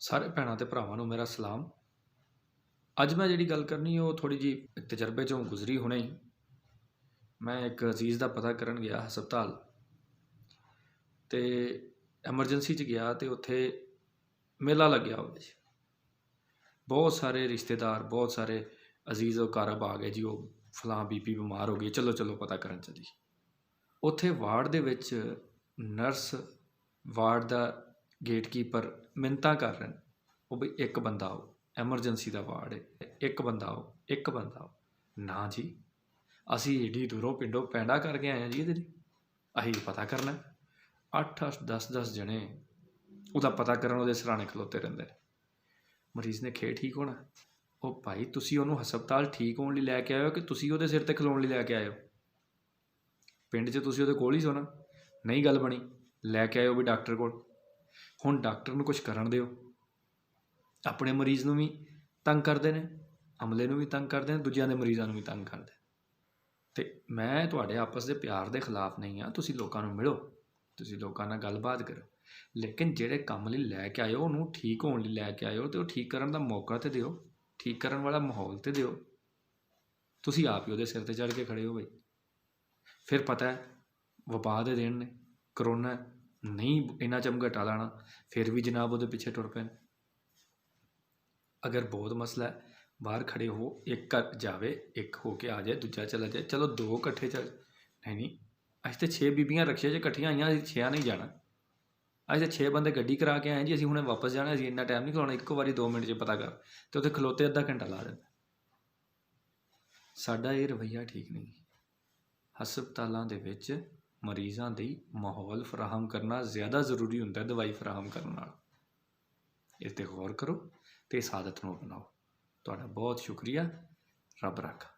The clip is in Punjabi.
ਸਾਰੇ ਭੈਣਾਂ ਤੇ ਭਰਾਵਾਂ ਨੂੰ ਮੇਰਾ ਸਲਾਮ। ਅੱਜ ਮੈਂ ਜਿਹੜੀ ਗੱਲ ਕਰਨੀ ਉਹ ਥੋੜ੍ਹੀ ਜਿਹੀ ਇੱਕ ਤਜਰਬੇ 'ਚੋਂ ਗੁਜ਼ਰੀ ਹੁਣੇ ਹੀ। ਮੈਂ ਇੱਕ ਅਜ਼ੀਜ਼ ਦਾ ਪਤਾ ਕਰਨ ਗਿਆ ਹਸਪਤਾਲ, ਅਤੇ ਐਮਰਜੈਂਸੀ 'ਚ ਗਿਆ ਅਤੇ ਉੱਥੇ ਮੇਲਾ ਲੱਗਿਆ ਉਹਦੇ 'ਚ। ਬਹੁਤ ਸਾਰੇ ਰਿਸ਼ਤੇਦਾਰ, ਬਹੁਤ ਸਾਰੇ ਅਜ਼ੀਜ਼ ਅਕਾਰਬ ਆ ਗਏ ਜੀ। ਉਹ ਫਲਾਂ ਬੀਬੀ ਬਿਮਾਰ ਹੋ ਗਈ, ਚਲੋ ਚਲੋ ਪਤਾ ਕਰਨ ਚੱਲੀ। ਉੱਥੇ ਵਾਰਡ ਦੇ ਵਿੱਚ ਨਰਸ, ਵਾਰਡ ਦਾ ਗੇਟਕੀਪਰ ਮਿੰਨਤਾਂ ਕਰ ਰਹੇ ਨੇ, ਉਹ ਵੀ ਇੱਕ ਬੰਦਾ ਆਓ, ਐਮਰਜੈਂਸੀ ਦਾ ਵਾਰਡ ਹੈ, ਇੱਕ ਬੰਦਾ ਆਓ, ਇੱਕ ਬੰਦਾ ਆਓ। ਨਾ ਜੀ, ਅਸੀਂ ਏਡੀ ਦੂਰੋਂ ਪਿੰਡੋਂ ਪੈਂਡਾ ਕਰਕੇ ਆਏ ਹਾਂ ਜੀ, ਇਹਦੇ ਲਈ ਅਸੀਂ ਪਤਾ ਕਰਨਾ। 8-8 10-10 ਜਣੇ ਉਹਦਾ ਪਤਾ ਕਰਨ ਉਹਦੇ ਸਿਰਹਾਣੇ ਖਲੋਤੇ ਰਹਿੰਦੇ ਨੇ। ਮਰੀਜ਼ ਨੇ ਖੇ ਠੀਕ ਹੋਣਾ। ਉਹ ਭਾਈ, ਤੁਸੀਂ ਉਹਨੂੰ ਹਸਪਤਾਲ ਠੀਕ ਹੋਣ ਲਈ ਲੈ ਕੇ ਆਇਓ ਕਿ ਤੁਸੀਂ ਉਹਦੇ ਸਿਰ 'ਤੇ ਖਲੋਣ ਲਈ ਲੈ ਕੇ ਆਇਓ? ਪਿੰਡ 'ਚ ਤੁਸੀਂ ਉਹਦੇ ਕੋਲ ਹੀ ਸੋਣਾ। ਨਹੀਂ ਗੱਲ ਬਣੀ, ਲੈ ਕੇ ਆਇਓ ਵੀ ਡਾਕਟਰ ਕੋਲ। ਹੁਣ ਡਾਕਟਰ ਨੂੰ ਕੁਛ ਕਰਨ ਦਿਓ। ਆਪਣੇ ਮਰੀਜ਼ ਨੂੰ ਵੀ ਤੰਗ ਕਰਦੇ ਨੇ, ਅਮਲੇ ਨੂੰ ਵੀ ਤੰਗ ਕਰਦੇ ਨੇ, ਦੂਜਿਆਂ ਦੇ ਮਰੀਜ਼ਾਂ ਨੂੰ ਵੀ ਤੰਗ ਕਰਦੇ। ਅਤੇ ਮੈਂ ਤੁਹਾਡੇ ਆਪਸ ਦੇ ਪਿਆਰ ਦੇ ਖਿਲਾਫ ਨਹੀਂ ਹਾਂ। ਤੁਸੀਂ ਲੋਕਾਂ ਨੂੰ ਮਿਲੋ, ਤੁਸੀਂ ਲੋਕਾਂ ਨਾਲ ਗੱਲਬਾਤ ਕਰੋ, ਲੇਕਿਨ ਜਿਹੜੇ ਕੰਮ ਲਈ ਲੈ ਕੇ ਆਇਓ, ਉਹਨੂੰ ਠੀਕ ਹੋਣ ਲਈ ਲੈ ਕੇ ਆਇਓ, ਅਤੇ ਉਹ ਠੀਕ ਕਰਨ ਦਾ ਮੌਕਾ ਤਾਂ ਦਿਓ, ਠੀਕ ਕਰਨ ਵਾਲਾ ਮਾਹੌਲ ਤਾਂ ਦਿਓ। ਤੁਸੀਂ ਆਪ ਹੀ ਉਹਦੇ ਸਿਰ 'ਤੇ ਚੜ੍ਹ ਕੇ ਖੜ੍ਹੇ ਹੋ ਬਈ। ਫਿਰ ਪਤਾ ਹੈ ਵਬਾ ਦੇ ਦਿਨ ਨੇ, ਕਰੋਨਾ ਨਹੀਂ ਇੰਨਾ ਚਮਗਟਾ ਲਾਣਾ, ਫਿਰ ਵੀ ਜਨਾਬ ਉਹਦੇ ਪਿੱਛੇ ਟੁਰ ਪਏ ਨੇ। ਅਗਰ ਬਹੁਤ ਮਸਲਾ ਹੈ, ਬਾਹਰ ਖੜ੍ਹੇ ਹੋ, ਇੱਕ ਜਾਵੇ, ਇੱਕ ਹੋ ਕੇ ਆ ਜਾਏ, ਦੂਜਾ ਚਲਾ ਜਾਏ, ਚਲੋ ਦੋ ਇਕੱਠੇ ਚੱਲ। ਨਹੀਂ, ਅਸੀਂ ਤਾਂ 6 ਬੀਬੀਆਂ ਰਕਸ਼ੇ 'ਚ ਇਕੱਠੀਆਂ ਆਈਆਂ, ਅਸੀਂ 6 ਨਹੀਂ ਜਾਣਾ। ਅਸੀਂ ਤਾਂ 6 ਬੰਦੇ ਗੱਡੀ ਕਰਾ ਕੇ ਆਏ ਜੀ, ਅਸੀਂ ਹੁਣੇ ਵਾਪਸ ਜਾਣਾ। ਅਸੀਂ ਇੰਨਾ ਟਾਈਮ ਨਹੀਂ ਖਲਾਉਣਾ, ਇੱਕੋ ਵਾਰੀ 2 ਮਿੰਟ 'ਚ ਪਤਾ ਕਰ, ਅਤੇ ਉੱਥੇ ਖਲੋਤੇ ਅੱਧਾ ਘੰਟਾ ਲਾ ਦਿੰਦਾ। ਸਾਡਾ ਇਹ ਰਵੱਈਆ ਠੀਕ ਨਹੀਂ। ਹਸਪਤਾਲਾਂ ਦੇ ਵਿੱਚ ਮਰੀਜ਼ਾਂ ਲਈ ਮਾਹੌਲ ਫਰਾਹਮ ਕਰਨਾ ਜ਼ਿਆਦਾ ਜ਼ਰੂਰੀ ਹੁੰਦਾ ਦਵਾਈ ਫਰਾਹਮ ਕਰਨ ਨਾਲ। ਇਸ 'ਤੇ ਗੌਰ ਕਰੋ ਅਤੇ ਇਸ ਆਦਤ ਨੂੰ ਅਪਣਾਓ। ਤੁਹਾਡਾ ਬਹੁਤ ਸ਼ੁਕਰੀਆ। ਰੱਬ ਰਾਖਾ।